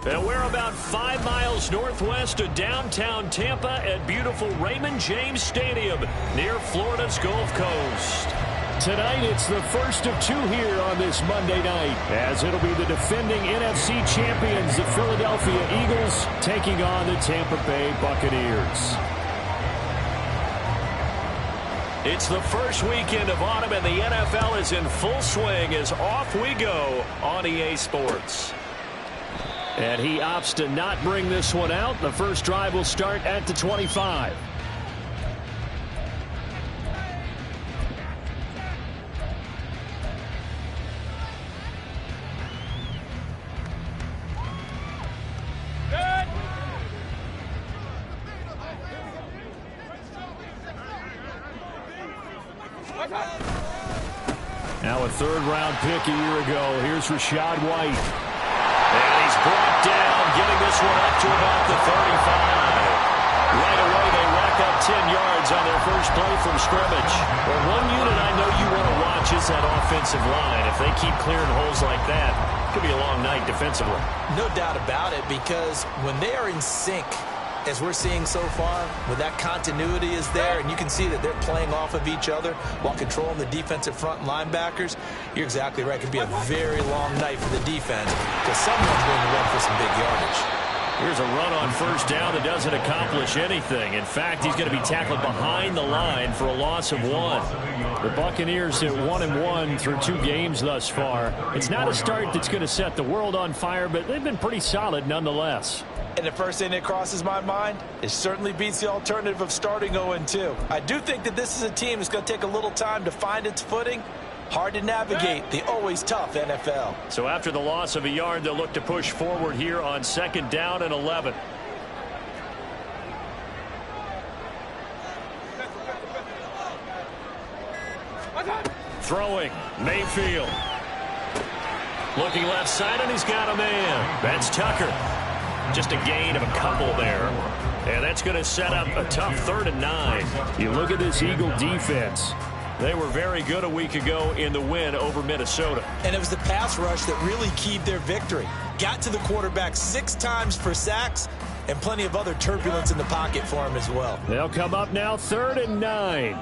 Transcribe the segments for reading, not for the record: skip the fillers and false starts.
And we're about 5 miles northwest of downtown Tampa at beautiful Raymond James Stadium near Florida's Gulf Coast. Tonight, it's the first of two here on this Monday night, as it'll be the defending NFC champions, the Philadelphia Eagles, taking on the Tampa Bay Buccaneers. It's the first weekend of autumn, and the NFL is in full swing as off we go on EA Sports. And he opts to not bring this one out. The first drive will start at the 25. Now a third-round pick a year ago. Here's Rachaad White. And he's brought down, getting this one up to about the 35. Right away, they rack up 10 yards on their first play from scrimmage. Well, one unit I know you want to watch is that offensive line. If they keep clearing holes like that, it could be a long night defensively. No doubt about it, because when they are in sync, as we're seeing so far, when that continuity is there and you can see that they're playing off of each other while controlling the defensive front linebackers, you're exactly right. It could be a very long night for the defense because someone's going to run for some big yardage. Here's a run on first down that doesn't accomplish anything. In fact, he's going to be tackled behind the line for a loss of 1. The Buccaneers at 1-1 through 2 games thus far. It's not a start that's going to set the world on fire, but they've been pretty solid nonetheless. And the first thing that crosses my mind, it certainly beats the alternative of starting 0-2. I do think that this is a team that's going to take a little time to find its footing. Hard to navigate the always tough NFL. So after the loss of a yard, they'll look to push forward here on 2nd down and 11. Throwing, Mayfield. Looking left side, and he's got a man. That's Tucker. Just a gain of a couple there. And that's going to set up a tough 3rd and 9. You look at this Eagle defense. They were very good a week ago in the win over Minnesota. And it was the pass rush that really keyed their victory. Got to the quarterback 6 times for sacks and plenty of other turbulence in the pocket for him as well. They'll come up now 3rd and 9.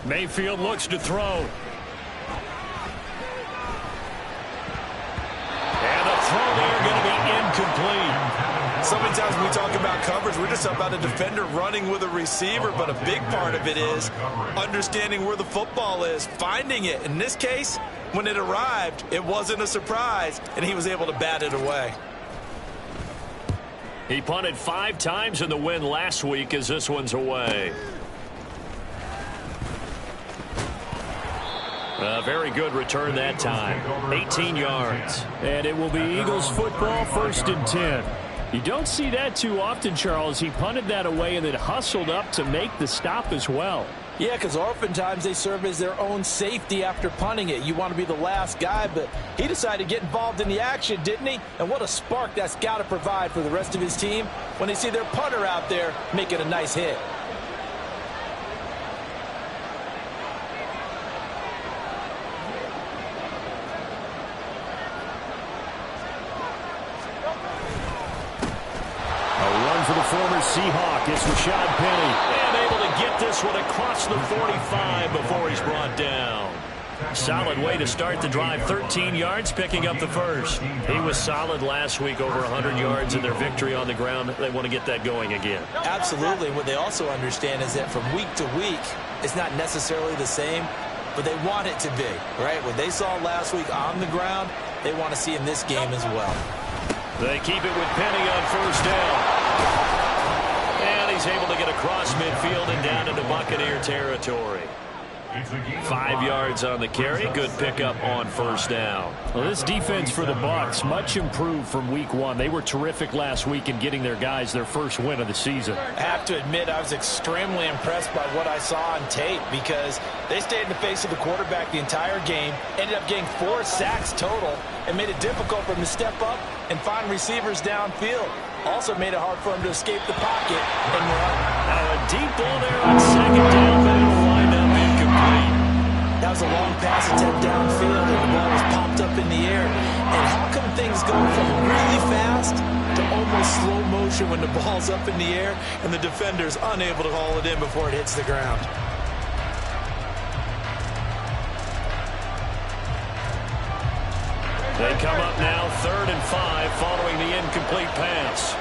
Mayfield looks to throw. And the throw there going to be incomplete. So many times when we talk about coverage, we're just about a defender running with a receiver, but a big part of it is understanding where the football is, finding it. In this case, when it arrived, it wasn't a surprise, and he was able to bat it away. He punted 5 times in the win last week as this one's away. A very good return that time. 18 yards. And it will be Eagles football, 1st and 10. You don't see that too often, Charles. He punted that away and then hustled up to make the stop as well. Yeah, because oftentimes they serve as their own safety after punting it. You want to be the last guy, but he decided to get involved in the action, didn't he? And what a spark that's got to provide for the rest of his team when they see their punter out there making a nice hit. For the former Seahawk, it's Rashad Penny. And able to get this one across the 45 before he's brought down. Solid way to start the drive. 13 yards, picking up the first. He was solid last week, over 100 yards in their victory on the ground. They want to get that going again. Absolutely. What they also understand is that from week to week, it's not necessarily the same, but they want it to be, right? What they saw last week on the ground, they want to see in this game as well. They keep it with Penny on first down. And he's able to get across midfield and down into Buccaneer territory. 5 yards on the carry. Good pickup on first down. Well, this defense for the Bucs, much improved from week 1. They were terrific last week in getting their guys their first win of the season. I have to admit, I was extremely impressed by what I saw on tape because they stayed in the face of the quarterback the entire game, ended up getting 4 sacks total, and made it difficult for him to step up and find receivers downfield. Also made it hard for him to escape the pocket and run. Now a deep ball there on second down, but it'll wind up incomplete. That was a long pass attempt downfield, and the ball was popped up in the air. And how come things go from really fast to almost slow motion when the ball's up in the air and the defender's unable to haul it in before it hits the ground? They come up now 3rd and 5 following the incomplete pass.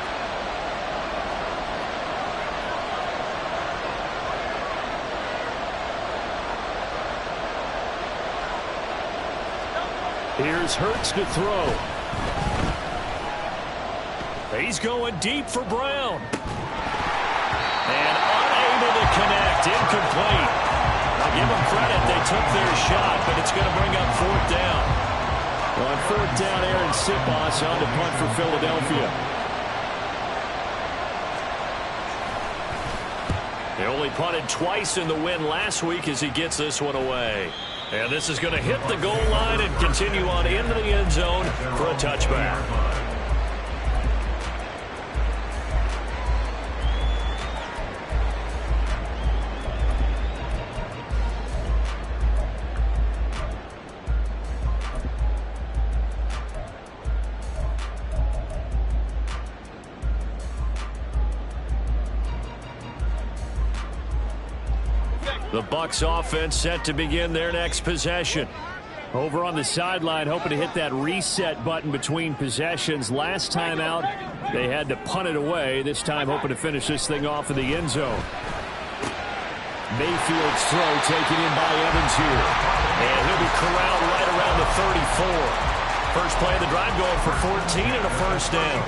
Here's Hurts to throw. He's going deep for Brown. And unable to connect. Incomplete. I'll give them credit. They took their shot, but it's going to bring up 4th down. On 4th down, Aaron Sipos on to punt for Philadelphia. They only punted twice in the win last week as he gets this one away. And this is going to hit the goal line and continue on into the end zone for a touchback. The Bucs offense set to begin their next possession. Over on the sideline, hoping to hit that reset button between possessions. Last time out, they had to punt it away. This time, hoping to finish this thing off in the end zone. Mayfield's throw taken in by Evans here. And he'll be corralled right around the 34. First play of the drive going for 14 and a first down.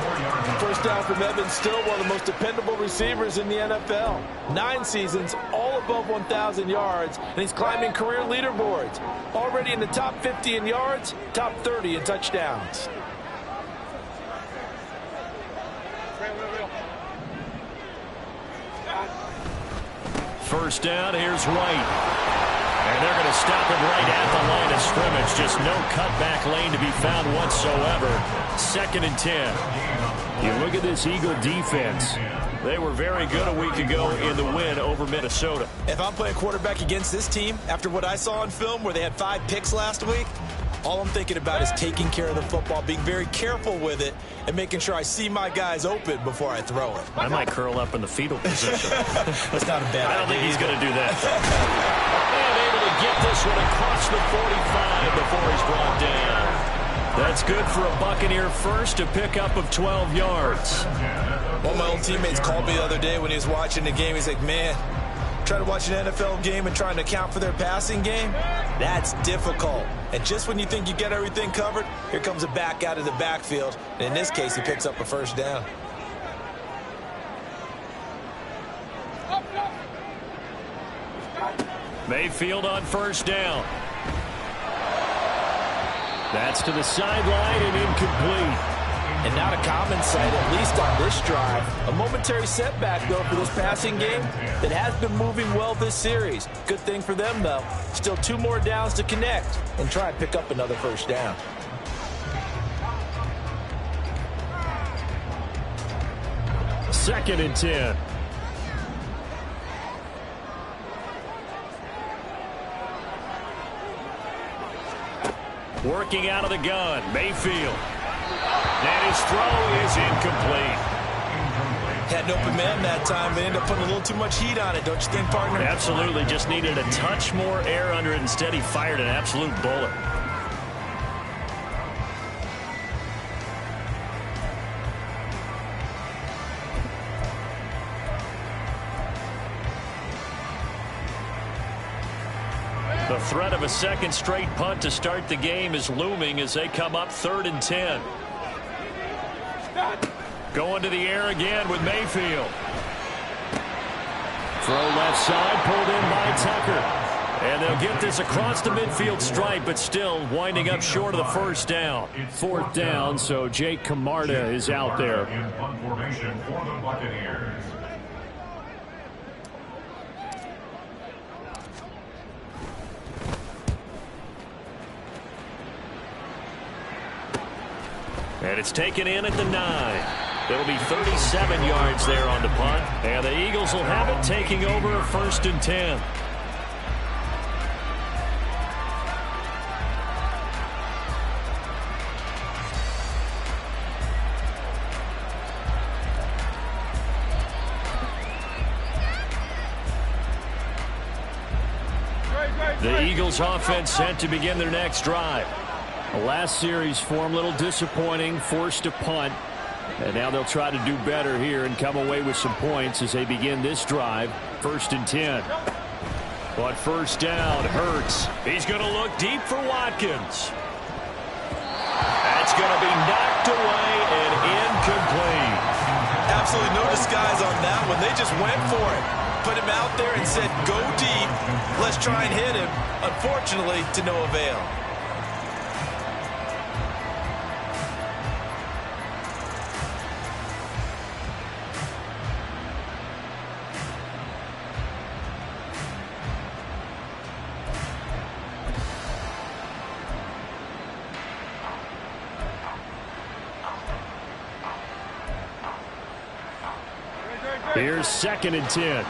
First down from Evans, still one of the most dependable receivers in the NFL. 9 seasons, all above 1,000 yards, and he's climbing career leaderboards. Already in the top 50 in yards, top 30 in touchdowns. First down, here's White. And they're going to stop it right at the line of scrimmage. Just no cutback lane to be found whatsoever. 2nd and 10. You look at this Eagle defense. They were very good a week ago in the win over Minnesota. If I'm playing quarterback against this team, after what I saw on film where they had 5 picks last week, all I'm thinking about is taking care of the football, being very careful with it, and making sure I see my guys open before I throw it. I might curl up in the fetal position. That's not a bad idea. I don't think he's going to do that. And able to get this one across the 45 before he's brought down. That's good for a Buccaneer first, a pickup of 12 yards. One of my old teammates called me the other day when he was watching the game. He's like, man, trying to watch an NFL game and trying to account for their passing game, that's difficult. And just when you think you get everything covered, here comes a back out of the backfield. And in this case, he picks up a first down. Mayfield on first down. That's to the sideline and incomplete. And not a common sight, at least on this drive. A momentary setback, though, for this passing game that has been moving well this series. Good thing for them, though. Still 2 more downs to connect and try and pick up another first down. Second and 10. Working out of the gun, Mayfield. And his throw is incomplete. Had an open man that time. They ended up putting a little too much heat on it, don't you think, partner? Absolutely. Just needed a touch more air under it. Instead, he fired an absolute bullet. The threat of a second straight punt to start the game is looming as they come up 3rd and 10. Going to the air again with Mayfield. Throw left side, pulled in by Tucker. And they'll get this across the midfield stripe, but still winding up short of the first down. Fourth down, so Jake Camarda is out there. And it's taken in at the 9. It'll be 37 yards there on the punt. And the Eagles will have it, taking over 1st and 10. The Eagles offense set to begin their next drive. The last series form a little disappointing, forced to punt. And now they'll try to do better here and come away with some points as they begin this drive. 1st and 10. But first down, Hurts. He's going to look deep for Watkins. That's going to be knocked away and incomplete. Absolutely no disguise on that one. They just went for it. Put him out there and said, go deep. Let's try and hit him. Unfortunately, to no avail. Here's 2nd and 10.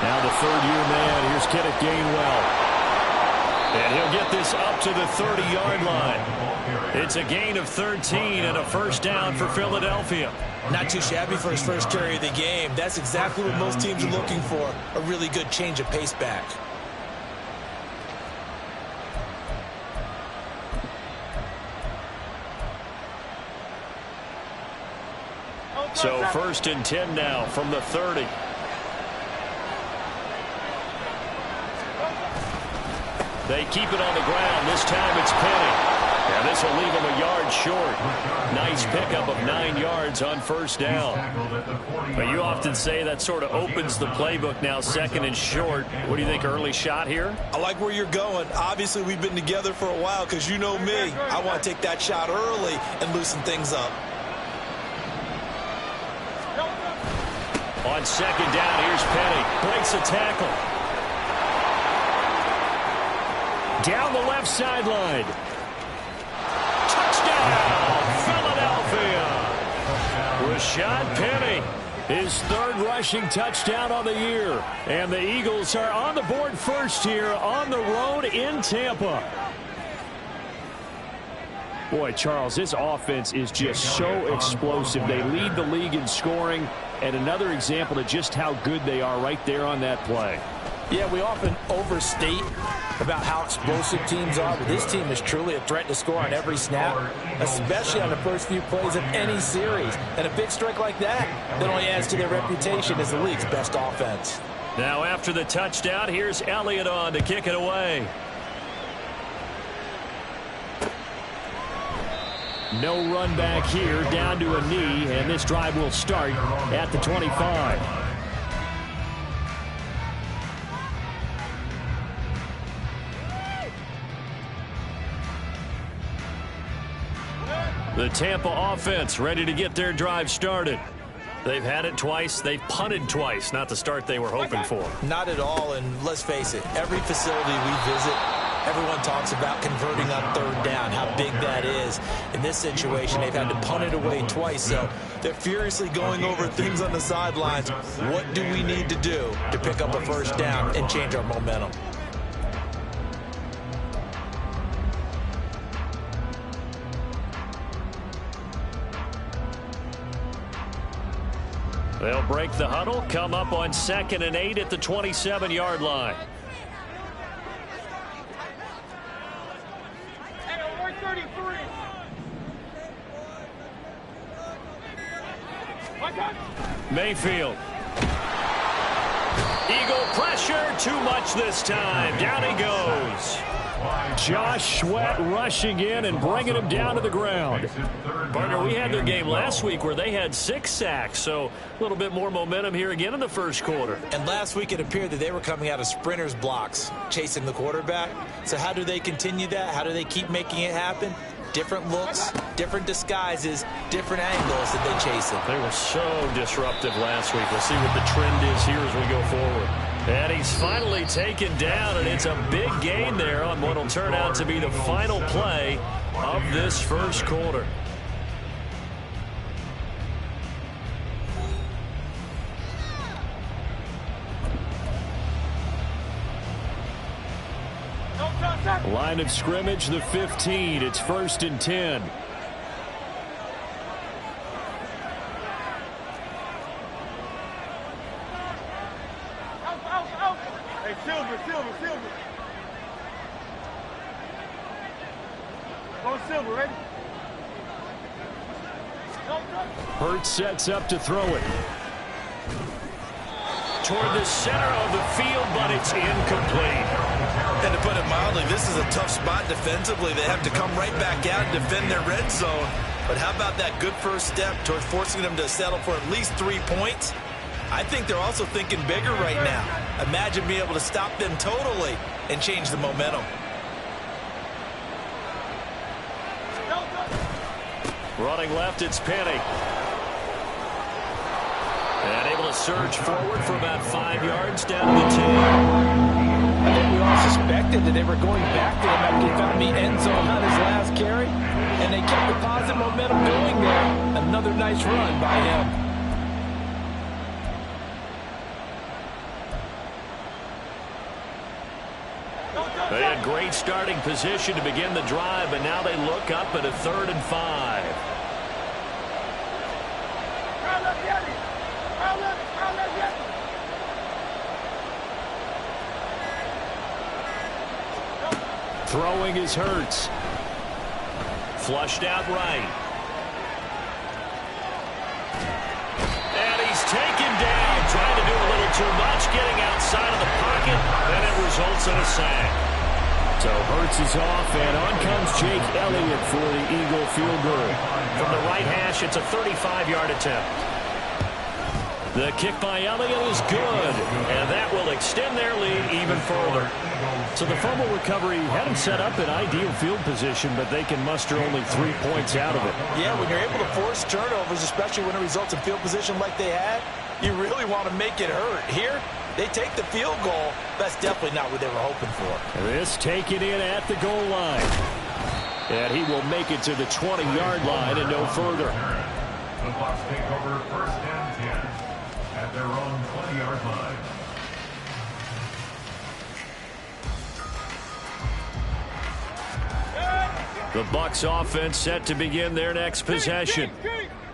Now the third-year man. Here's Kenneth Gainwell. And he'll get this up to the 30-yard line. It's a gain of 13 and a first down for Philadelphia. Not too shabby for his first carry of the game. That's exactly what most teams are looking for. A really good change of pace back. So 1st and 10 now from the 30. They keep it on the ground. This time it's Penny. And this will leave him a yard short. Nice pickup of 9 yards on first down. But you often say that sort of opens the playbook now, 2nd and short. What do you think, early shot here? I like where you're going. Obviously, we've been together for a while because you know me. I want to take that shot early and loosen things up. On 2nd down, here's Penny. Breaks a tackle. Down the left sideline. Touchdown, Philadelphia. Rashad Penny, his 3rd rushing touchdown on the year. And the Eagles are on the board first here on the road in Tampa. Boy, Charles, this offense is just so explosive. They lead the league in scoring, and another example of just how good they are right there on that play. Yeah, we often overstate about how explosive teams are, but this team is truly a threat to score on every snap, especially on the first few plays of any series. And a big strike like that only adds to their reputation as the league's best offense. Now after the touchdown, here's Elliott on to kick it away. No run back here, down to a knee, and this drive will start at the 25. The Tampa offense ready to get their drive started. They've had it twice. They've punted twice. Not the start they were hoping for. Not at all, and let's face it, every facility we visit, everyone talks about converting on 3rd down, how big that is. In this situation, they've had to punt it away twice, so they're furiously going over things on the sidelines. What do we need to do to pick up a first down and change our momentum? They'll break the huddle, come up on 2nd and 8 at the 27-yard line. Mayfield. Eagle pressure, too much this time. Down he goes. Josh Sweat rushing in and bringing him down to the ground. Partner, we had their game last week where they had 6 sacks, so a little bit more momentum here again in the first quarter. And last week it appeared that they were coming out of sprinters blocks, chasing the quarterback. So how do they continue that? How do they keep making it happen? Different looks, different disguises, different angles that they chase it. They were so disruptive last week. We'll see what the trend is here as we go forward. And he's finally taken down, and it's a big gain there on what will turn out to be the final play of this first quarter. Line of scrimmage, the 15. It's 1st and 10. Hey, Silver. Go Silver, ready? Hurts sets up to throw it. Toward the center of the field, but it's incomplete. And to put it mildly, this is a tough spot defensively. They have to come right back out and defend their red zone. But how about that good first step towards forcing them to settle for at least 3 points? I think they're also thinking bigger right now. Imagine being able to stop them totally and change the momentum. Running left, it's Penny. And able to surge forward for about 5 yards down to the 10. I think we all suspected that they were going back to him after he found the end zone on his last carry, and they kept the positive momentum going there. Another nice run by him. They had great starting position to begin the drive, but now they look up at a 3rd and 5. Throwing is Hurts. Flushed out right. And he's taken down, trying to do a little too much, getting outside of the pocket, and it results in a sack. So Hurts is off, and on comes Jake Elliott for the Eagle field goal. From the right hash, it's a 35-yard attempt. The kick by Elliott is good, and that will extend their lead even further. So the fumble recovery hadn't set up an ideal field position, but they can muster only 3 points out of it. Yeah, when you're able to force turnovers, especially when it results in field position like they had, you really want to make it hurt. Here, they take the field goal. That's definitely not what they were hoping for. This taken in at the goal line. And he will make it to the 20-yard line and no further. The Bucs take over 1st and 10 at their own 20-yard line. The Bucs offense set to begin their next possession.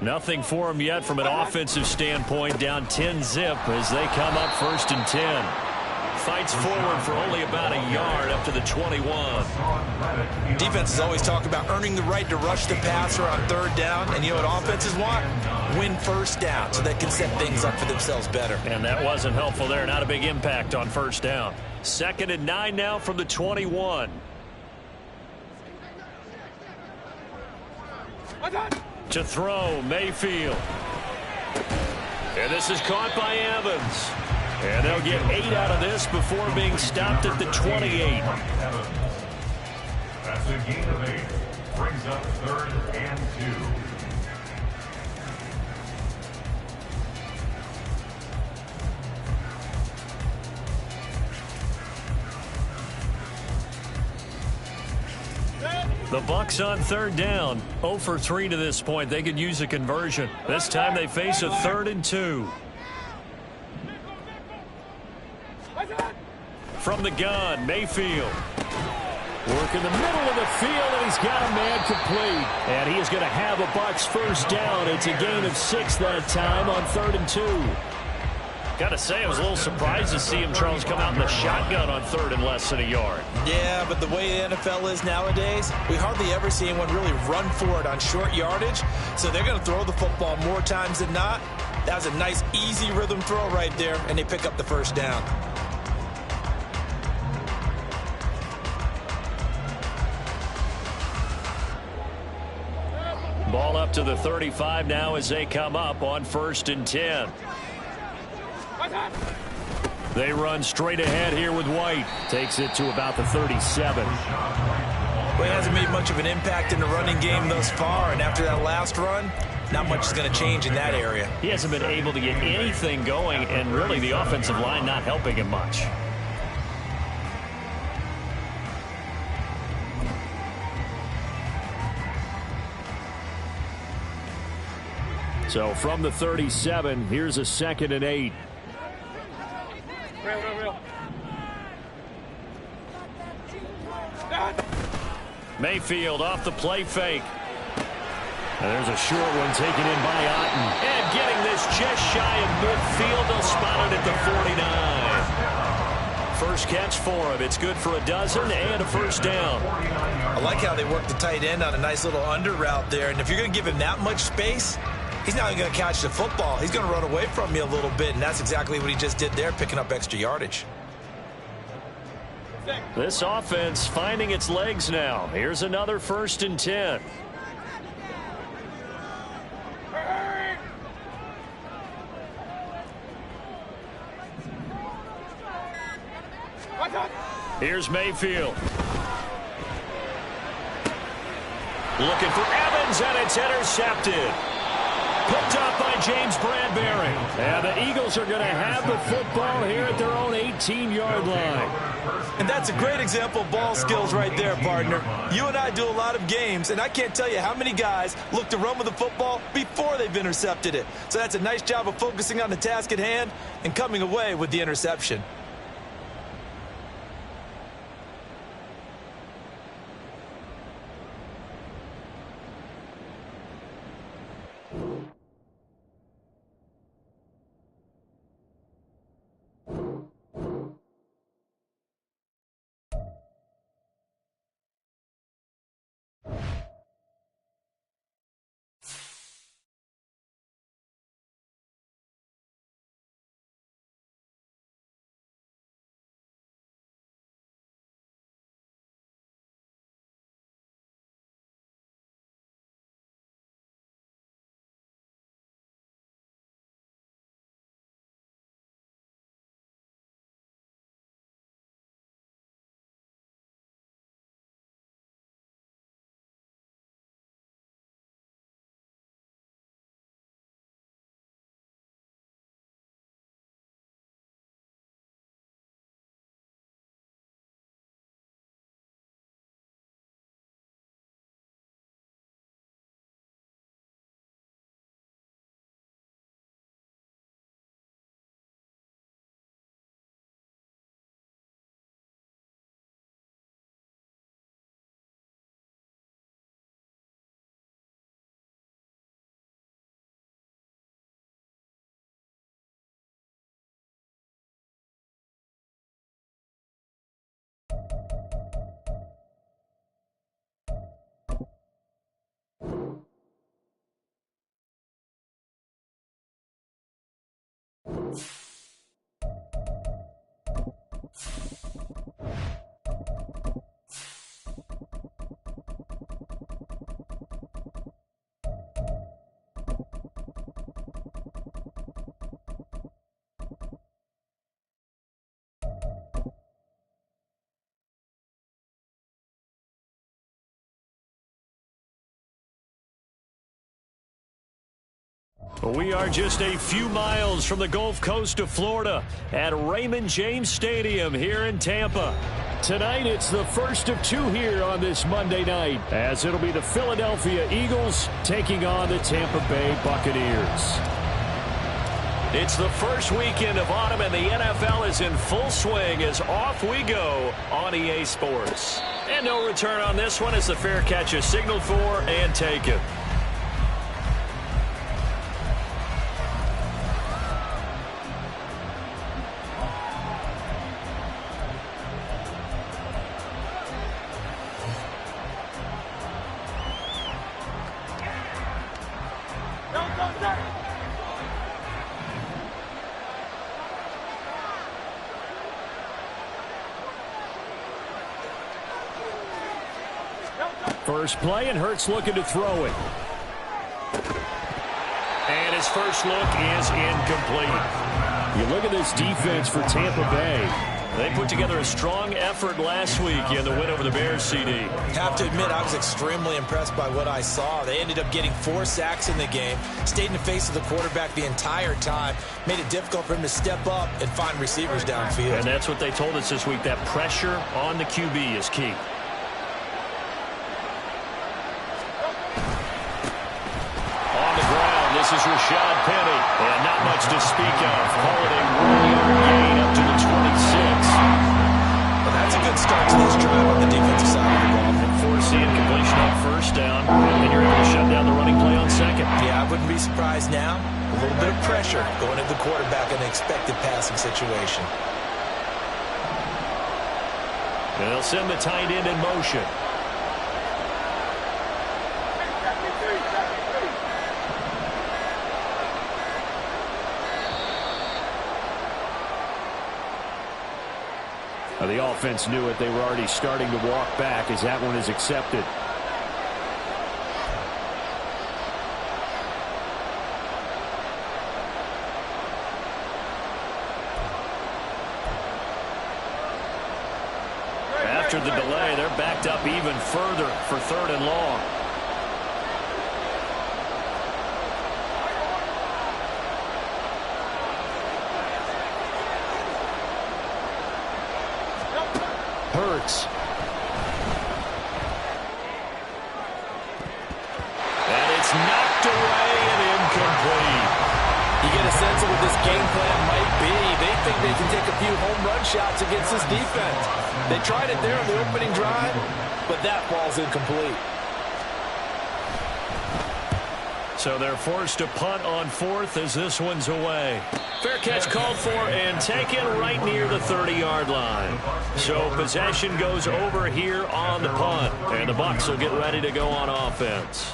Nothing for them yet from an offensive standpoint, down 10-zip as they come up 1st and 10. Fights forward for only about a yard up to the 21. Defenses always talk about earning the right to rush the passer on 3rd down, and you know what offenses want? Win 1st down so they can set things up for themselves better. And that wasn't helpful there. Not a big impact on 1st down. 2nd and 9 now from the 21. To throw, Mayfield. And this is caught by Evans. And they'll get 8 out of this before being stopped at the 28. That's a gain of 8. Brings up 3rd and 2. The Bucs on 3rd down. 0 for 3 to this point. They could use a conversion. This time they face a 3rd and 2. From the gun, Mayfield. Work in the middle of the field, and he's got a man complete. And he is going to have a Bucs 1st down. It's a gain of 6 that time on 3rd and 2. Got to say, I was a little surprised to see him, Charles, come out in the shotgun on 3rd and less than a yard. Yeah, but the way the NFL is nowadays, we hardly ever see anyone really run for it on short yardage. So they're going to throw the football more times than not. That was a nice, easy rhythm throw right there, and they pick up the 1st down. Ball up to the 35 now as they come up on 1st and 10. They run straight ahead here with White. Takes it to about the 37. Well, he hasn't made much of an impact in the running game thus far, and after that last run, not much is going to change in that area. He hasn't been able to get anything going, and really the offensive line not helping him much. So from the 37, here's a 2nd and 8. Real. Mayfield off the play fake. And there's a short one taken in by Otten. And getting this just shy of midfield. They'll spot it at the 49. First catch for him. It's good for a dozen and a first down. I like how they work the tight end on a nice little under route there. And if you're going to give him that much space, he's not even going to catch the football. He's going to run away from you a little bit, and that's exactly what he just did there, picking up extra yardage. This offense finding its legs now. Here's another 1st and 10. Here's Mayfield. Looking for Evans, and it's intercepted. Picked up by James Bradbury. And the Eagles are going to have the football here at their own 18-yard line. And that's a great example of ball skills right there, partner. You and I do a lot of games, and I can't tell you how many guys look to run with the football before they've intercepted it. So that's a nice job of focusing on the task at hand and coming away with the interception. We are just a few miles from the Gulf Coast of Florida at Raymond James Stadium here in Tampa. Tonight, it's the first of two here on this Monday night, as it'll be the Philadelphia Eagles taking on the Tampa Bay Buccaneers. It's the first weekend of autumn, and the NFL is in full swing as off we go on EA Sports. And no return on this one as the fair catch is signaled for and taken. First play, and Hurts looking to throw it. his first look is incomplete. You look at this defense for Tampa Bay. They put together a strong effort last week in the win over the Bears, CD. Have to admit, I was extremely impressed by what I saw. They ended up getting 4 sacks in the game, stayed in the face of the quarterback the entire time, made it difficult for him to step up and find receivers downfield. And that's what they told us this week, that pressure on the QB is key. On the ground, this is Rashad Penny. And not much to speak of. Call it a 1-yard gain up to the 26. Well, that's a good start to this drive on the defensive side of the ball. Forcing completion on first down, and you're able to shut down the running play on second. Yeah, I wouldn't be surprised now. A little bit of pressure going at the quarterback in an expected passing situation. And they'll send the tight end in motion. The offense knew it. They were already starting to walk back as that one is accepted. After the delay, they're backed up even further for 3rd and long. Hurts. And it's knocked away and incomplete. You get a sense of what this game plan might be. They think they can take a few home run shots against this defense. They tried it there on the opening drive, but that ball's incomplete. So they're forced to punt on 4th as this one's away. Fair catch called for and taken right near the 30-yard line. So possession goes over here on the punt, and the Bucs will get ready to go on offense.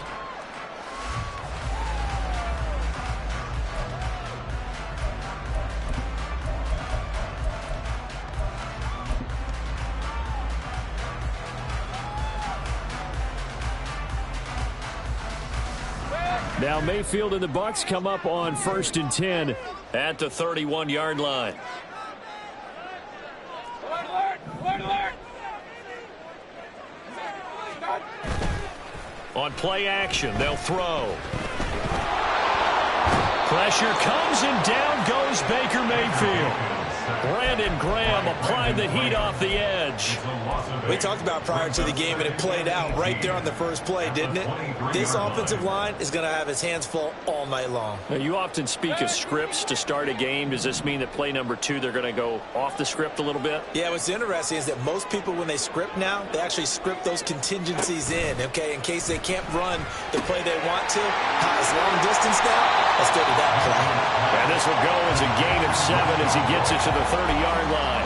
Now Mayfield and the Bucs come up on 1st and 10 at the 31-yard line. On play action, they'll throw. Pressure comes and down goes Baker Mayfield. Brandon Graham applied the heat off the edge. We talked about prior to the game, and it played out right there on the first play, didn't it? This offensive line is going to have his hands full all night long. Now, you often speak of scripts to start a game. Does this mean that play number 2, they're going to go off the script a little bit? Yeah, what's interesting is that most people, when they script now, they actually script those contingencies in, okay, in case they can't run the play they want to. It's long distance now. Let's go to that play. And this will go as a gain of 7 as he gets it to the 30-yard line.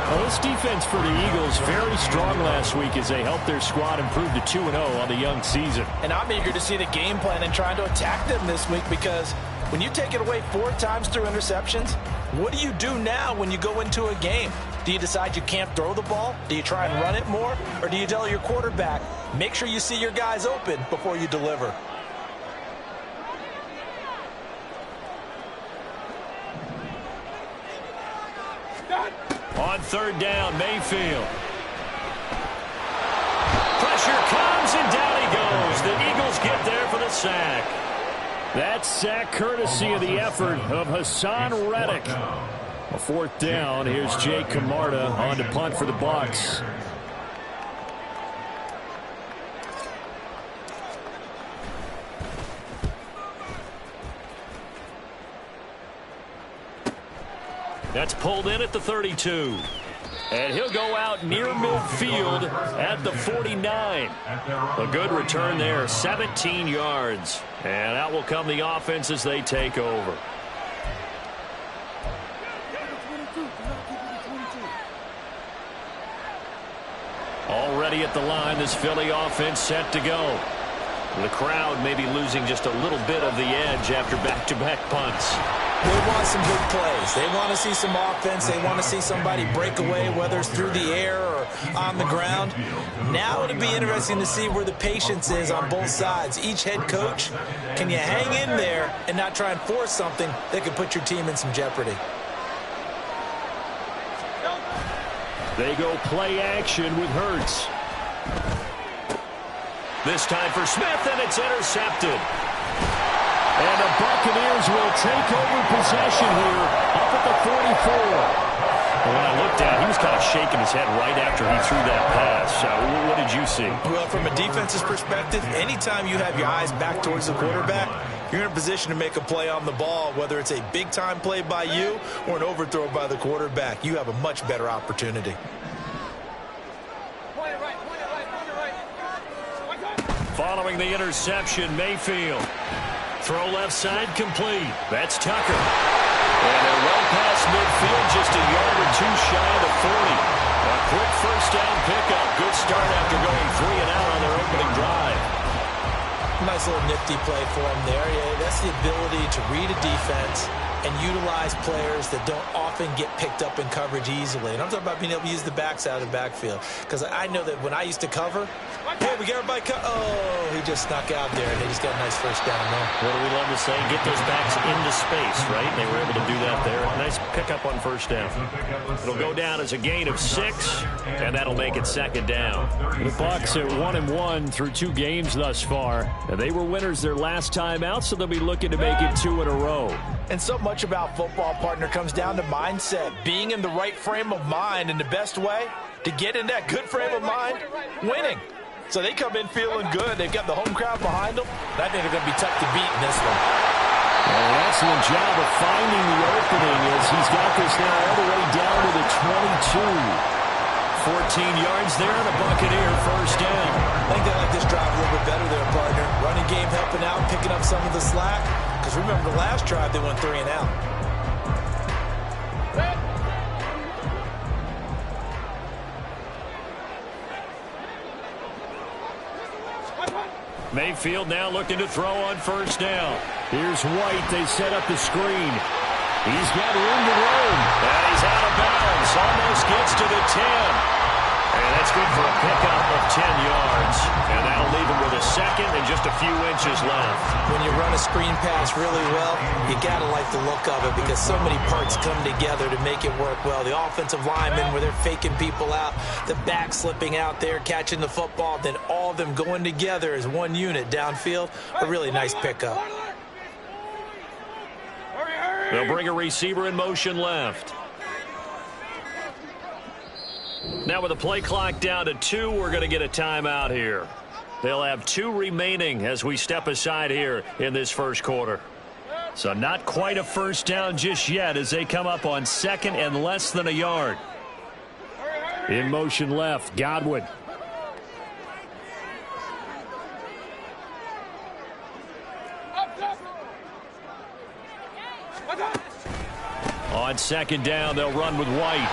Well, this defense for the Eagles very strong last week as they helped their squad improve to 2-0 on the young season. And I'm eager to see the game plan and trying to attack them this week, because when you take it away 4 times through interceptions, what do you do now when you go into a game? Do you decide you can't throw the ball? Do you try and run it more? Or do you tell your quarterback, make sure you see your guys open before you deliver? On 3rd down, Mayfield. Pressure comes and down he goes. The Eagles get there for the sack. That sack courtesy of the effort of Hassan Reddick. A 4th down. Here's Jake Camarda on to punt for the Bucs. That's pulled in at the 32. And he'll go out near midfield at the 49. A good return there, 17 yards. And out will come the offense as they take over. Already at the line, this Philly offense set to go. The crowd may be losing just a little bit of the edge after back-to-back punts. They want some big plays. They want to see some offense. They want to see somebody break away, whether it's through the air or on the ground. Now it'll be interesting to see where the patience is on both sides. Each head coach, can you hang in there and not try and force something that could put your team in some jeopardy? They go play action with Hurts. This time for Smith, and it's intercepted. And the Buccaneers will take over possession here up at the 44. When I looked at it, he was kind of shaking his head right after he threw that pass. What did you see? Well, from a defense's perspective, anytime you have your eyes back towards the quarterback, you're in a position to make a play on the ball, whether it's a big-time play by you or an overthrow by the quarterback. You have a much better opportunity. Following the interception, Mayfield. Throw left side complete. That's Tucker. And they're well past midfield, just a yard or two shy of the 40. A quick first down pickup. Good start after going 3 and out on their opening drive. Nice little nifty play for him there. Yeah, that's the ability to read a defense and utilize players that don't often get picked up in coverage easily. And I'm talking about being able to use the backside of the backfield. Because I know that when I used to cover, hey, we got everybody oh, he just snuck out there, and they just got a nice first down there. What do we love to say? Get those backs into space, right? And they were able to do that there. Nice pickup on first down. It'll go down as a gain of 6, and that'll make it second down. The Bucs at 1-1 through 2 games thus far. And they were winners their last time out, so they'll be looking to make it 2 in a row. And so much about football, partner, comes down to mindset. Being in the right frame of mind, and the best way to get in that good frame of mind, winning. So they come in feeling good. They've got the home crowd behind them. And I think they're going to be tough to beat in this one. An excellent job of finding the opening as he's got this now all the way down to the 22. 14 yards there and a Buccaneer first down. I think they like this drive a little bit better there, partner. Running game helping out, picking up some of the slack. Because remember, the last drive they went 3 and out. Mayfield now looking to throw on first down. Here's White. They set up the screen. He's got room to roam. And he's out of bounds. Almost gets to the 10. And that's good for a pickup of 10 yards. And that'll leave him with a second and just a few inches left. When you run a screen pass really well, you got to like the look of it because so many parts come together to make it work well. The offensive linemen where they're faking people out, the back slipping out there, catching the football, then all of them going together as one unit downfield. A really nice pickup. They'll bring a receiver in motion left. Now with the play clock down to 2, we're going to get a timeout here. They'll have 2 remaining as we step aside here in this first quarter. So not quite a first down just yet as they come up on second and less than a yard. In motion left, Godwin. On second down, they'll run with White.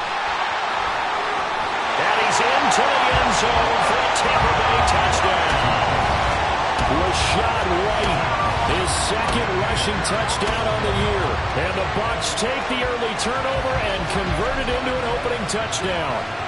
And he's into the end zone for a Tampa Bay touchdown. Rashad White, his second rushing touchdown on the year. And the Bucs take the early turnover and convert it into an opening touchdown.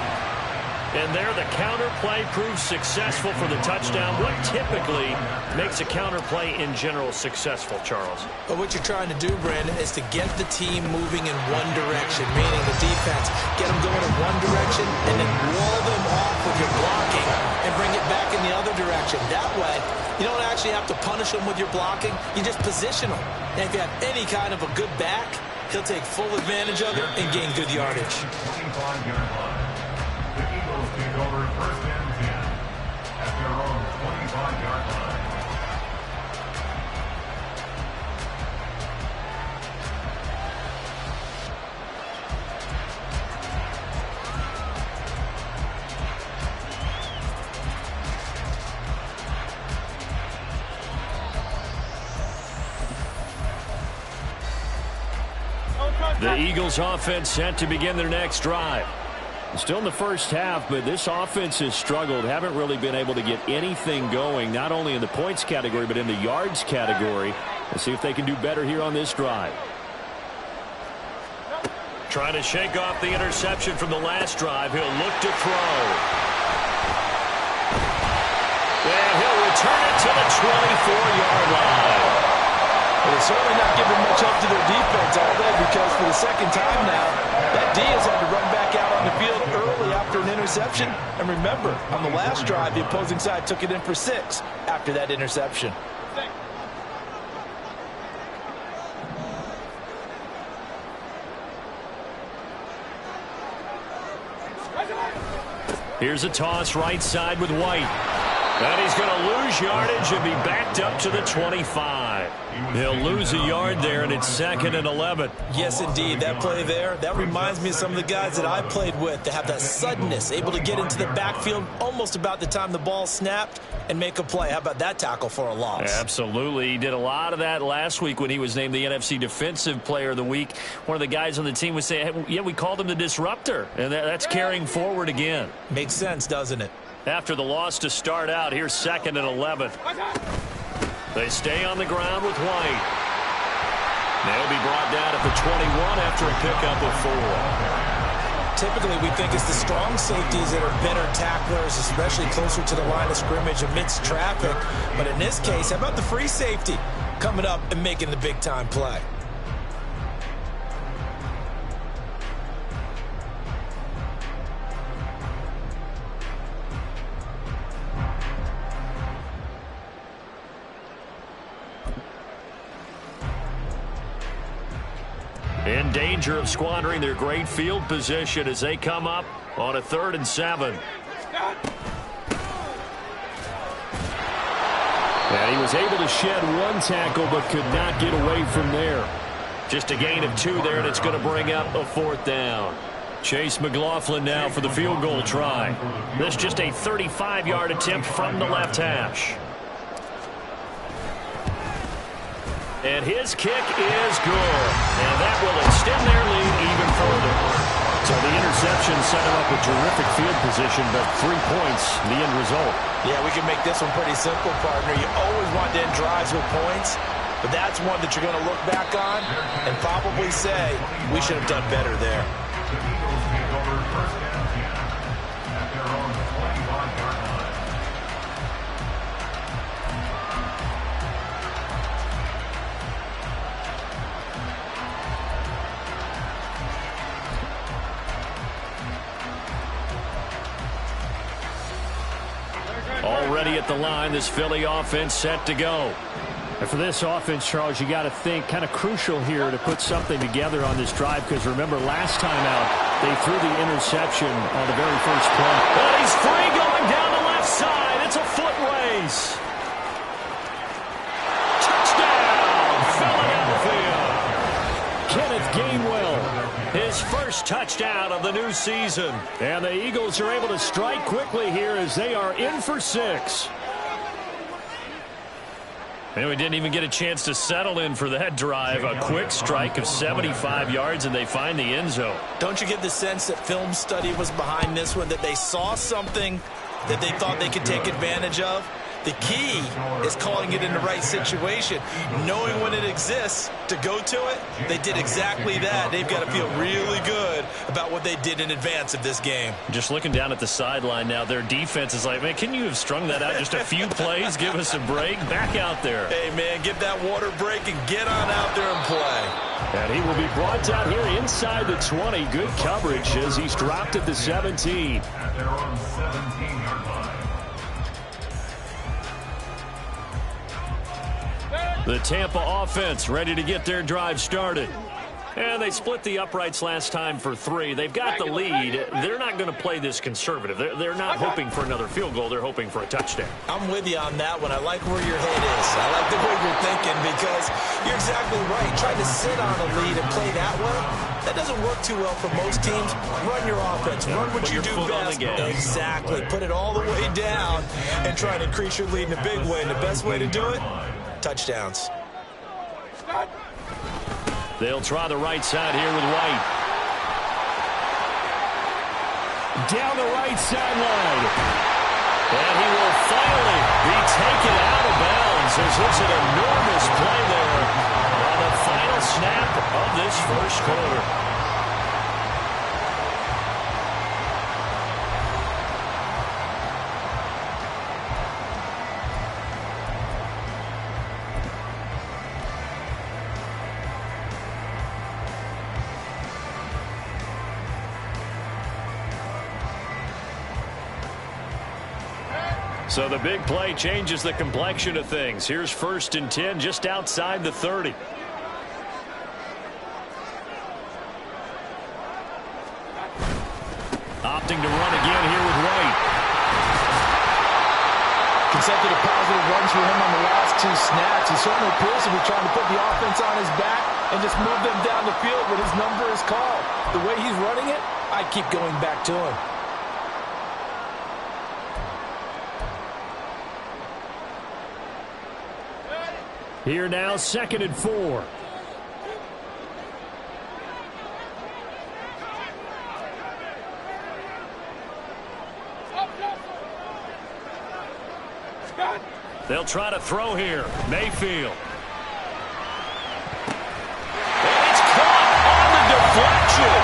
And there the counter play proves successful for the touchdown. What typically makes a counter play in general successful, Charles? But what you're trying to do, Brandon, is to get the team moving in one direction, meaning the defense, get them going in one direction and then wall them off with your blocking and bring it back in the other direction. That way, you don't actually have to punish them with your blocking. You just position them. And if you have any kind of a good back, he'll take full advantage of it and gain good yardage. 25-yard line. The Eagles take over first and 10 at their own 25-yard line. The Eagles offense set to begin their next drive. Still in the first half, but this offense has struggled. Haven't really been able to get anything going, not only in the points category, but in the yards category. Let's see if they can do better here on this drive. Trying to shake off the interception from the last drive. He'll look to throw. And he'll return it to the 24-yard line. They're certainly not giving much up to their defense all day, because for the second time now, that D has had to run back out on the field early after an interception. And remember, on the last drive, the opposing side took it in for 6 after that interception. Here's a toss right side with White. And he's going to lose yardage and be backed up to the 25. He'll lose a yard there, and it's 2nd and 11. Yes, indeed. That play there, that reminds me of some of the guys that I played with that have that suddenness, able to get into the backfield almost about the time the ball snapped and make a play. How about that tackle for a loss? Absolutely. He did a lot of that last week when he was named the NFC Defensive Player of the Week. One of the guys on the team was saying, hey, yeah, we called him the disruptor, and that's carrying forward again. Makes sense, doesn't it? After the loss to start out, here's 2nd and 11. They stay on the ground with White. They'll be brought down at the 21 after a pickup of 4. Typically, we think it's the strong safeties that are better tacklers, especially closer to the line of scrimmage amidst traffic. But in this case, how about the free safety coming up and making the big-time play? In danger of squandering their great field position as they come up on a 3rd and 7. And he was able to shed 1 tackle but could not get away from there. Just a gain of 2 there, and it's going to bring up a 4th down. Chase McLaughlin now for the field goal try. This just a 35-yard attempt from the left hash. And his kick is good. And that will extend their lead even further. So the interception set him up with terrific field position, but 3 points, the end result. Yeah, we can make this one pretty simple, partner. You always want to end drives with points, but that's one that you're going to look back on and probably say, we should have done better there. The Eagles take over 1st and 10 at their own 25-yard line. Already at the line, this Philly offense set to go. And for this offense, Charles, you got to think kind of crucial here to put something together on this drive, because remember last time out they threw the interception on the very first play. And he's free going down the left side. It's a foot race. Touchdown, Philadelphia. Kenneth Gainwell. His first touchdown of the new season. And the Eagles are able to strike quickly here as they are in for 6. And we didn't even get a chance to settle in for that drive. A quick strike of 75 yards, and they find the end zone. Don't you get the sense that film study was behind this one, that they saw something that they thought they could take advantage of? The key is calling it in the right situation, knowing when it exists to go to it. They did exactly that. They've got to feel really good about what they did in advance of this game. Just looking down at the sideline now, their defense is like, man, can you have strung that out just a few plays? Give us a break. Back out there. Hey, man, give that water break and get on out there and play. And he will be brought down here inside the 20. Good coverage as he's dropped at the 17. At their own 17-yard line. The Tampa offense ready to get their drive started. And they split the uprights last time for 3. They've got the lead. They're not going to play this conservative. They're not hoping for another field goal. They're hoping for a touchdown. I'm with you on that one. I like where your head is. I like the way you're thinking, because you're exactly right. Trying to sit on a lead and play that way, that doesn't work too well for most teams. Run your offense. Run what you do best. Exactly. Put it all the way down and try to increase your lead in a big way. And the best way to do it, touchdowns. They'll try the right side here with White. Down the right sideline. And he will finally be taken out of bounds as it's an enormous play there on the final snap of this first quarter. So the big play changes the complexion of things. Here's 1st and 10 just outside the 30. Opting to run again here with White. Consecutive positive runs for him on the last 2 snaps. He certainly appears to be trying to put the offense on his back and just move them down the field when his number is called. The way he's running it, I keep going back to him. Here now, 2nd and 4. They'll try to throw here. Mayfield. And it's caught on the deflection.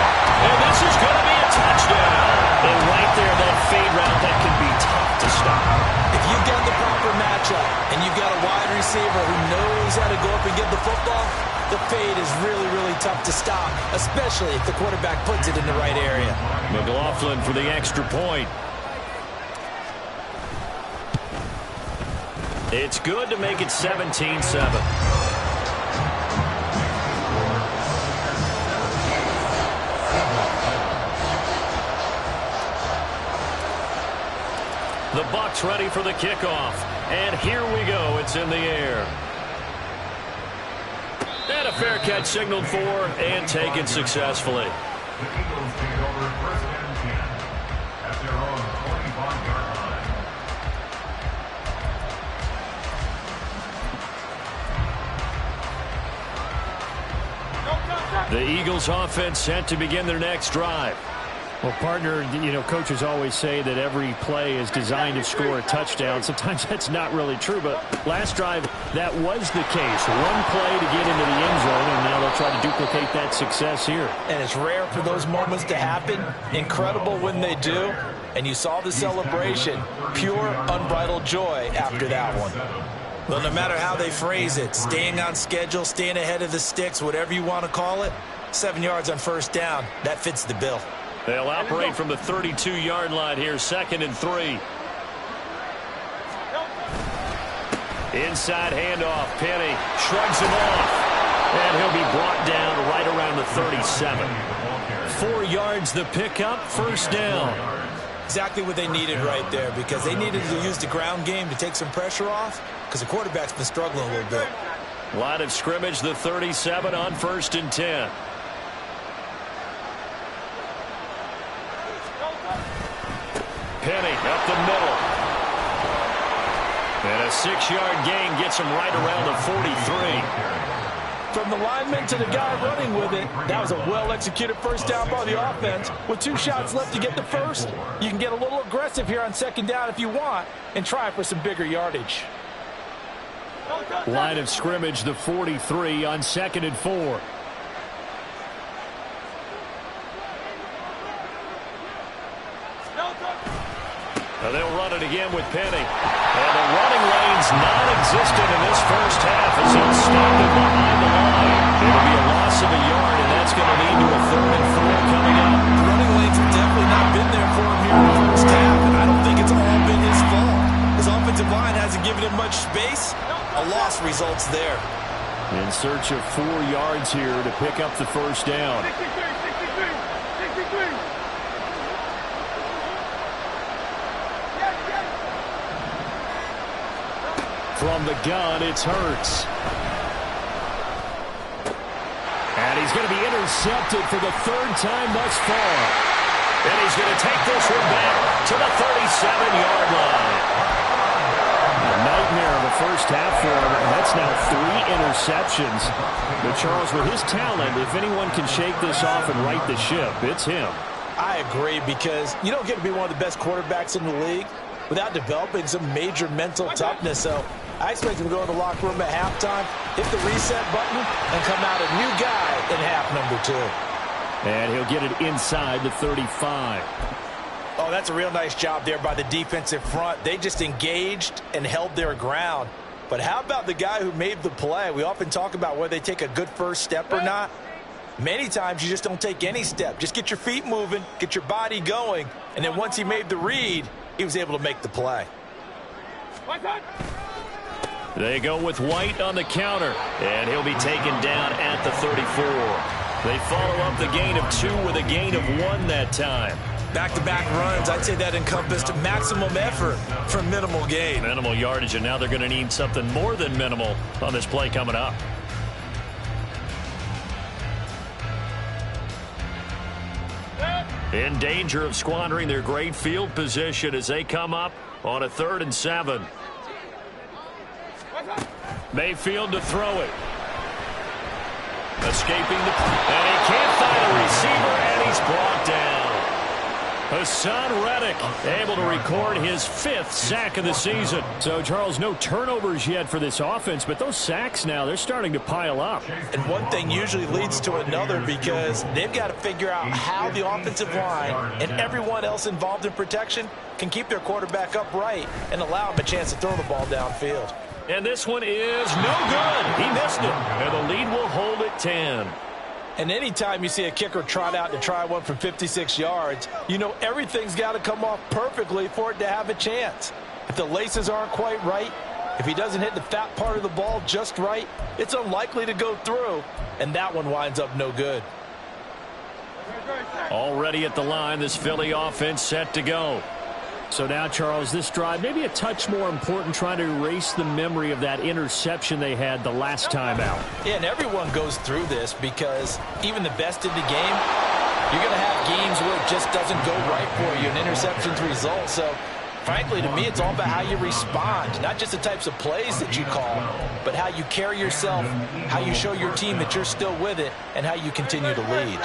And this is going to be a touchdown. And right there, that fade route, that can be tough to stop. If you've got the proper matchup and you've got a wide receiver who knows how to go up and get the football, the fade is really, really tough to stop, especially if the quarterback puts it in the right area. McLaughlin for the extra point. It's good to make it 17-7. The Bucs ready for the kickoff. And here we go. It's in the air. And a fair catch signaled for and taken successfully. The Eagles take over 1st and 10 at their own 25-yard line. The Eagles offense set to begin their next drive. Well, partner, coaches always say that every play is designed to score a touchdown. Sometimes that's not really true, but last drive, that was the case. One play to get into the end zone, and now they'll try to duplicate that success here. And it's rare for those moments to happen. Incredible when they do. And you saw the celebration. Pure, unbridled joy after that one. Well, no matter how they phrase it, staying on schedule, staying ahead of the sticks, whatever you want to call it, 7 yards on 1st down, that fits the bill. They'll operate from the 32-yard line here, 2nd and 3. Inside handoff, Penny shrugs him off. And he'll be brought down right around the 37. 4 yards the pickup, 1st down. Exactly what they needed right there, because they needed to use the ground game to take some pressure off, because the quarterback's been struggling a little bit. Line of scrimmage, the 37 on 1st and 10. Penny up the middle. And a 6-yard gain gets him right around the 43. From the lineman to the guy running with it, that was a well-executed 1st down by the offense. With 2 shots left to get the first, you can get a little aggressive here on 2nd down if you want and try for some bigger yardage. Line of scrimmage, the 43 on 2nd and 4. They'll run it again with Penny. And the running lane's non-existent in this first half as he'll stop it behind the line. It'll be a loss of a yard, and that's going to lead to a 3rd and 4 coming up. The running lanes have definitely not been there for him here in the first half, and I don't think it's all been his fault. His offensive line hasn't given him much space. A loss results there. In search of 4 yards here to pick up the 1st down. 63. From the gun, it's Hurts. And he's going to be intercepted for the 3rd time thus far. And he's going to take this one back to the 37-yard line. A nightmare of a first half for him. And that's now 3 interceptions. But Charles, with his talent, if anyone can shake this off and right the ship, it's him. I agree, because you don't get to be one of the best quarterbacks in the league without developing some major mental toughness. So I expect him to go in the locker room at halftime, hit the reset button, and come out a new guy in half number 2. And he'll get it inside the 35. Oh, that's a real nice job there by the defensive front. They just engaged and held their ground. But how about the guy who made the play? We often talk about whether they take a good first step or not. Many times you just don't take any step. Just get your feet moving, get your body going, and then once he made the read, he was able to make the play. They go with White on the counter, and he'll be taken down at the 34. They follow up the gain of 2 with a gain of 1 that time. Back-to-back runs, I'd say that encompassed maximum effort for minimal gain. Minimal yardage, and now they're going to need something more than minimal on this play coming up. In danger of squandering their great field position as they come up on a 3rd and 7. Mayfield to throw it. Escaping and he can't find a receiver, and he's brought down. Hassan Reddick able to record his 5th sack of the season. So, Charles, no turnovers yet for this offense, but those sacks now, they're starting to pile up. And one thing usually leads to another because they've got to figure out how the offensive line and everyone else involved in protection can keep their quarterback upright and allow him a chance to throw the ball downfield. And this one is no good. He missed it. And the lead will hold at 10. And anytime you see a kicker trot out to try one from 56 yards, you know everything's got to come off perfectly for it to have a chance. If the laces aren't quite right, if he doesn't hit the fat part of the ball just right, it's unlikely to go through, and that one winds up no good. Already at the line, this Philly offense set to go. So now, Charles, this drive maybe a touch more important, trying to erase the memory of that interception they had the last time out. Yeah, and everyone goes through this because even the best in the game, you're going to have games where it just doesn't go right for you, and interceptions result. So, frankly, to me, it's all about how you respond, not just the types of plays that you call, but how you carry yourself, how you show your team that you're still with it, and how you continue to lead.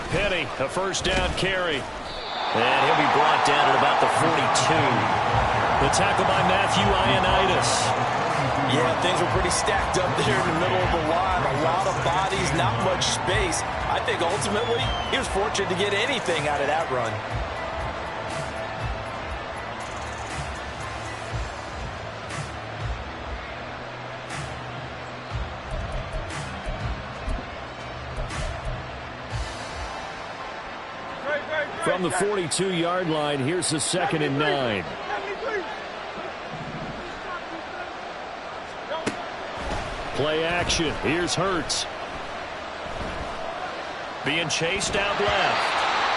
Penny, a 1st down carry. And he'll be brought down at about the 42. The tackle by Matthew Ioannidis. Yeah, things were pretty stacked up there in the middle of the line. A lot of bodies, not much space. I think ultimately he was fortunate to get anything out of that run. From the 42-yard line, here's the 2nd and 9. Play action. Here's Hurts. Being chased out left.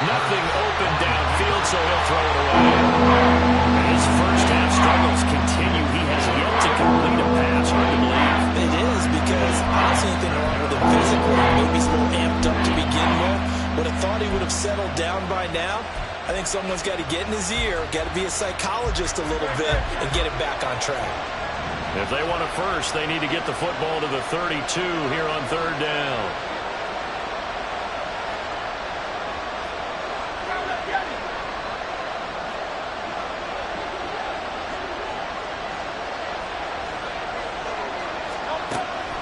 Nothing open downfield, so he'll throw it away. His first half struggles continue. He has yet to complete a pass. Hard to believe. It is because I don't see anything wrong with him physically. Maybe he's a little amped up to begin with. Would have thought he would have settled down by now. I think someone's got to get in his ear, got to be a psychologist a little bit, and get it back on track. If they want it first, they need to get the football to the 32 here on 3rd down.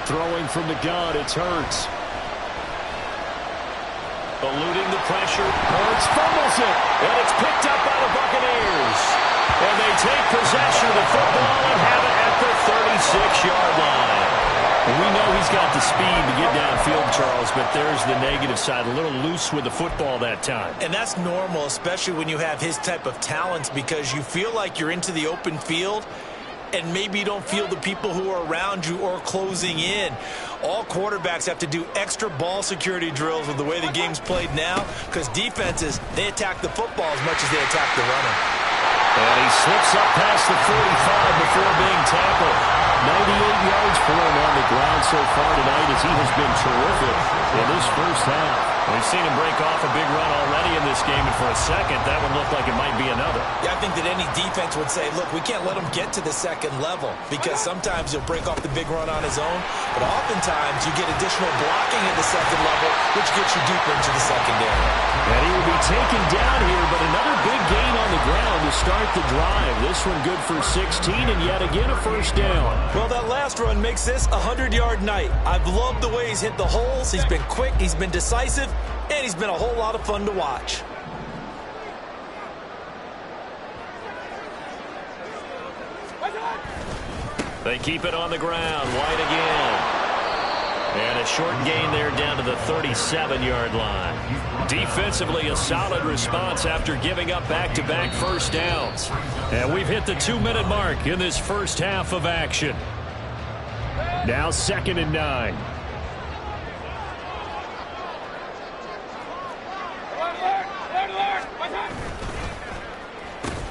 Throwing from the gun, it's Hurts. Eluding the pressure. Hurts fumbles it. And it's picked up by the Buccaneers. And they take possession of the football and have it at the 36-yard line. We know he's got the speed to get downfield, Charles, but there's the negative side. A little loose with the football that time. And that's normal, especially when you have his type of talents, because you feel like you're into the open field and maybe you don't feel the people who are around you or closing in. All quarterbacks have to do extra ball security drills with the way the game's played now, because defenses, they attack the football as much as they attack the running. And he slips up past the 45 before being tackled. 98 yards for him on the ground so far tonight as he has been terrific in this first half. We've seen him break off a big run already in this game, and for a second, that one looked like it might be another. Yeah, I think that any defense would say, look, we can't let him get to the second level, because sometimes he'll break off the big run on his own, but oftentimes you get additional blocking at the second level, which gets you deeper into the secondary. And he will be taken down here, but another big gain on the ground to start the drive. This one good for 16, and yet again a 1st down. Well, that last run makes this a 100-yard night. I've loved the way he's hit the holes. He's been quick, he's been decisive, and he's been a whole lot of fun to watch. They keep it on the ground. White again. And a short gain there down to the 37-yard line. Defensively, a solid response after giving up back-to-back first downs. And we've hit the 2-minute mark in this first half of action. Now 2nd and 9.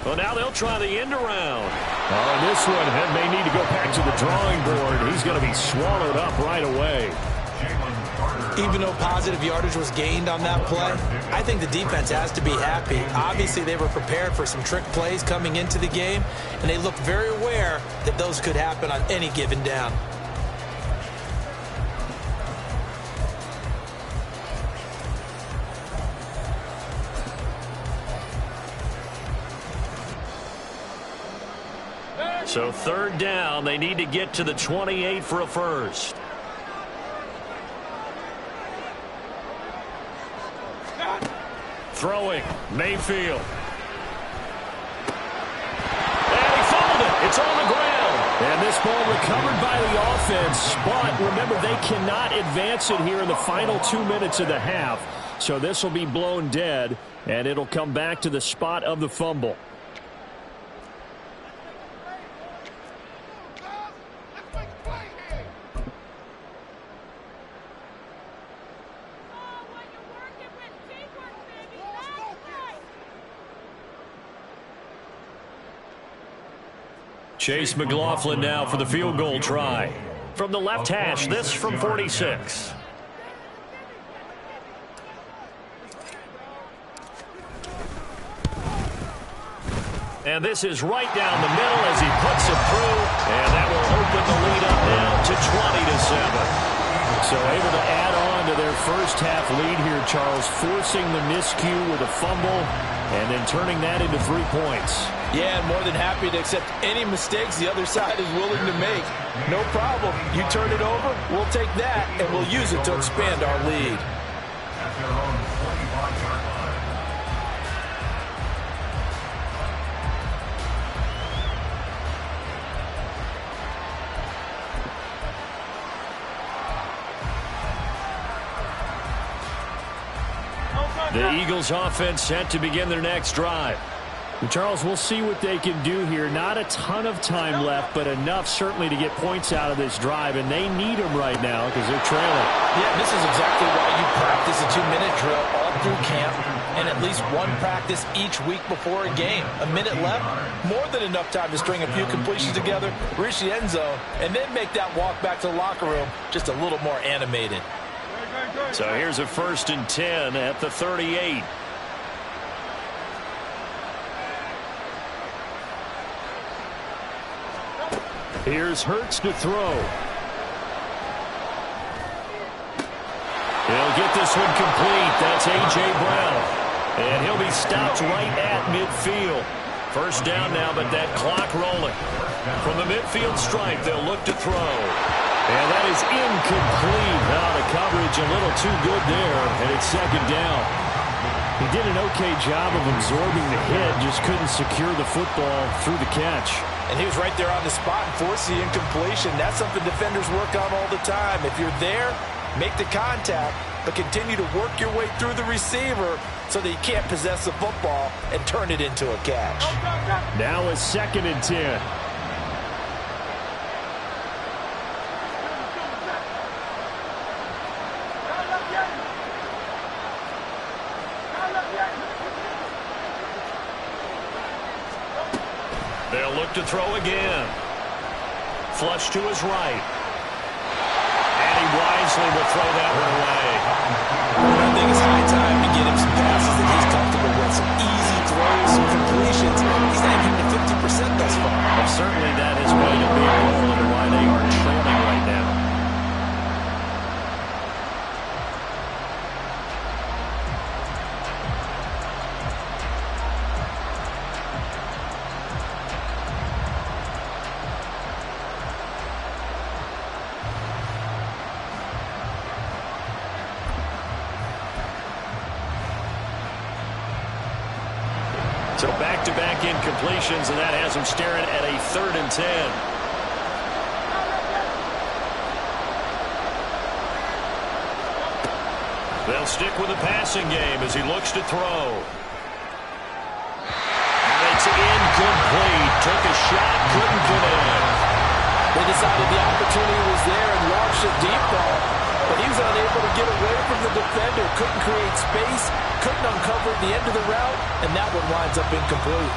Well, now they'll try the end around. Oh, this one may need to go back to the drawing board. He's going to be swallowed up right away. Even though positive yardage was gained on that play, I think the defense has to be happy. Obviously, they were prepared for some trick plays coming into the game, and they looked very aware that those could happen on any given down. So 3rd down, they need to get to the 28 for a first. Throwing, Mayfield. And he fumbled it. It's on the ground. And this ball recovered by the offense. But remember, they cannot advance it here in the final 2 minutes of the half. So this will be blown dead, and it'll come back to the spot of the fumble. Chase McLaughlin now for the field goal try. From the left hash, this from 46. And this is right down the middle as he puts it through. And that will open the lead up now to 20-7. So able to add on to their first half lead here, Charles, forcing the miscue with a fumble and then turning that into 3 points. Yeah, and more than happy to accept any mistakes the other side is willing to make. No problem. You turn it over, we'll take that, and we'll use it to expand our lead. At their own 25-yard line. The Eagles offense set to begin their next drive. And Charles, we'll see what they can do here. Not a ton of time left, but enough certainly to get points out of this drive, and they need them right now because they're trailing. Yeah, this is exactly why you practice a 2-minute drill all through camp and at least one practice each week before a game. A minute left, more than enough time to string a few completions together, reach the end zone, and then make that walk back to the locker room just a little more animated. So here's a 1st and 10 at the 38. Here's Hurts to throw. He'll get this one complete. That's A.J. Brown. And he'll be stopped right at midfield. First down now, but that clock rolling. From the midfield stripe, they'll look to throw. And that is incomplete. Now the coverage a little too good there, and it's 2nd down. He did an okay job of absorbing the hit, just couldn't secure the football through the catch. And he was right there on the spot and forced the incompletion. That's something defenders work on all the time. If you're there, make the contact, but continue to work your way through the receiver so that you can't possess the football and turn it into a catch. Now a 2nd and 10. They'll look to throw again. Flush to his right. And he wisely will throw that one away. I think it's high time to get him some passes that he's comfortable with. Some easy throws, some completions. He's not even at 50% thus far. Well, certainly that has played a big role in why they are trailing right now. So back-to-back incompletions, and that has him staring at a 3rd and 10. They'll stick with the passing game as he looks to throw. And it's incomplete. Took a shot, couldn't get in. They decided the opportunity was there and launched a deep ball, but he was unable to get away from the defender. Couldn't create space, couldn't uncover the end of the route, and that one winds up incomplete.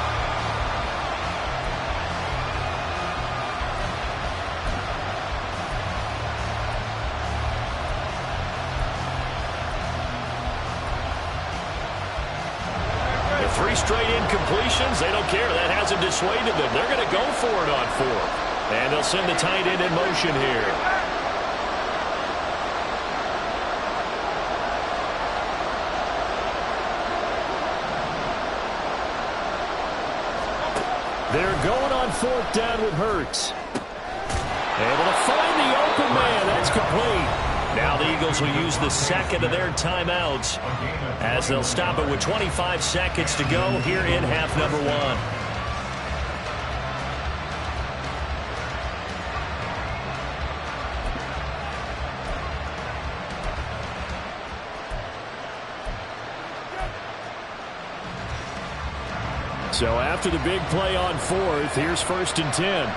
Three straight incompletions. They don't care. That hasn't dissuaded them. They're going to go for it on fourth. And they'll send the tight end in motion here. They're going on fourth down with Hurts. Able to find the open man. That's complete. Now the Eagles will use the second of their timeouts as they'll stop it with 25 seconds to go here in half number one. So after the big play on fourth, here's 1st and 10.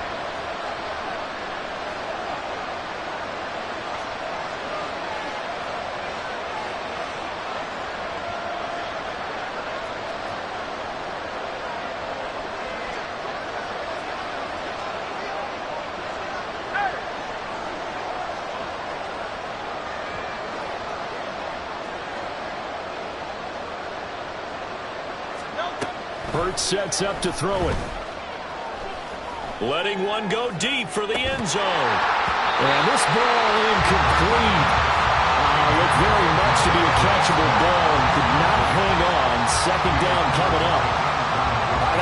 Hurts sets up to throw it. Letting one go deep for the end zone. And this ball incomplete. Looked very much to be a catchable ball and could not hang on. 2nd down coming up.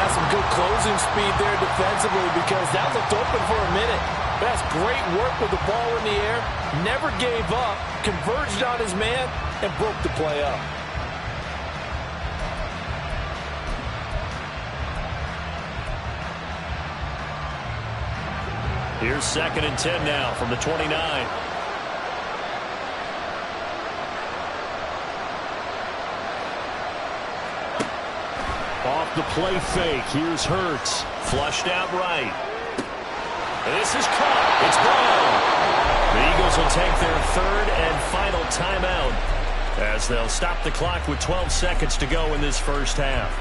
That's some good closing speed there defensively because that looked open for a minute. That's great work with the ball in the air. Never gave up. Converged on his man and broke the play up. Here's 2nd and 10 now from the 29. Off the play fake. Here's Hurts. Flushed out right. This is caught. It's Brown. The Eagles will take their 3rd and final timeout as they'll stop the clock with 12 seconds to go in this first half.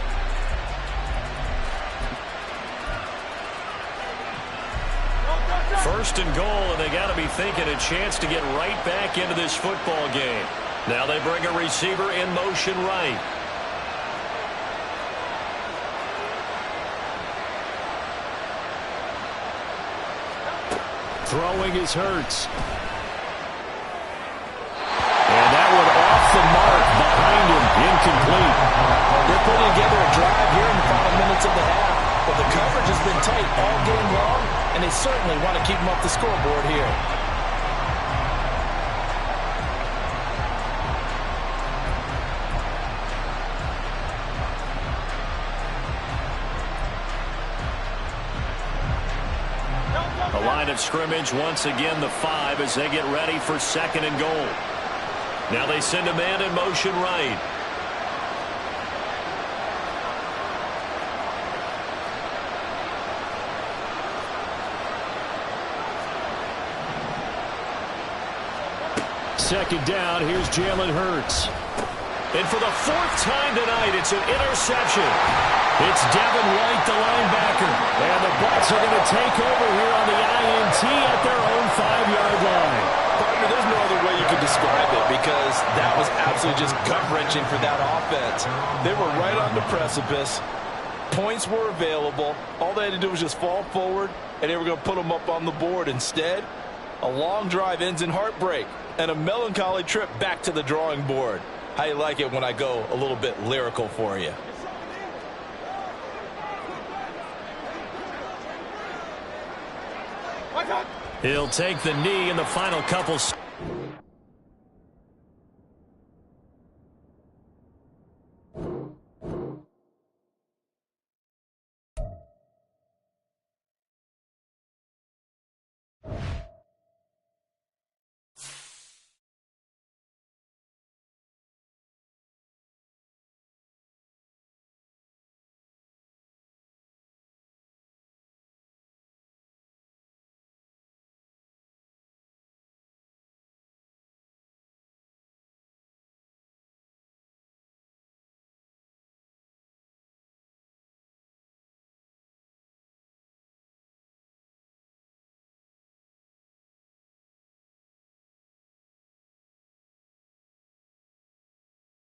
First and goal, and they got to be thinking a chance to get right back into this football game. Now they bring a receiver in motion right. Throwing is Hurts. And that one off the mark behind him. Incomplete. They're putting together a drive here in the final minutes of the half. But the coverage has been tight all game long, and they certainly want to keep them up the scoreboard here. The line of scrimmage once again the 5 as they get ready for 2nd and goal. Now they send a man in motion right. Second down, here's Jalen Hurts. And for the 4th time tonight, it's an interception. It's Devin White, the linebacker. And the Bucs are going to take over here on the INT at their own 5-yard line. Partner, there's no other way you can describe it because that was absolutely just gut-wrenching for that offense. They were right on the precipice. Points were available. All they had to do was just fall forward, and they were going to put them up on the board. Instead, a long drive ends in heartbreak and a melancholy trip back to the drawing board. How you like it when I go a little bit lyrical for you? He'll take the knee in the final couple.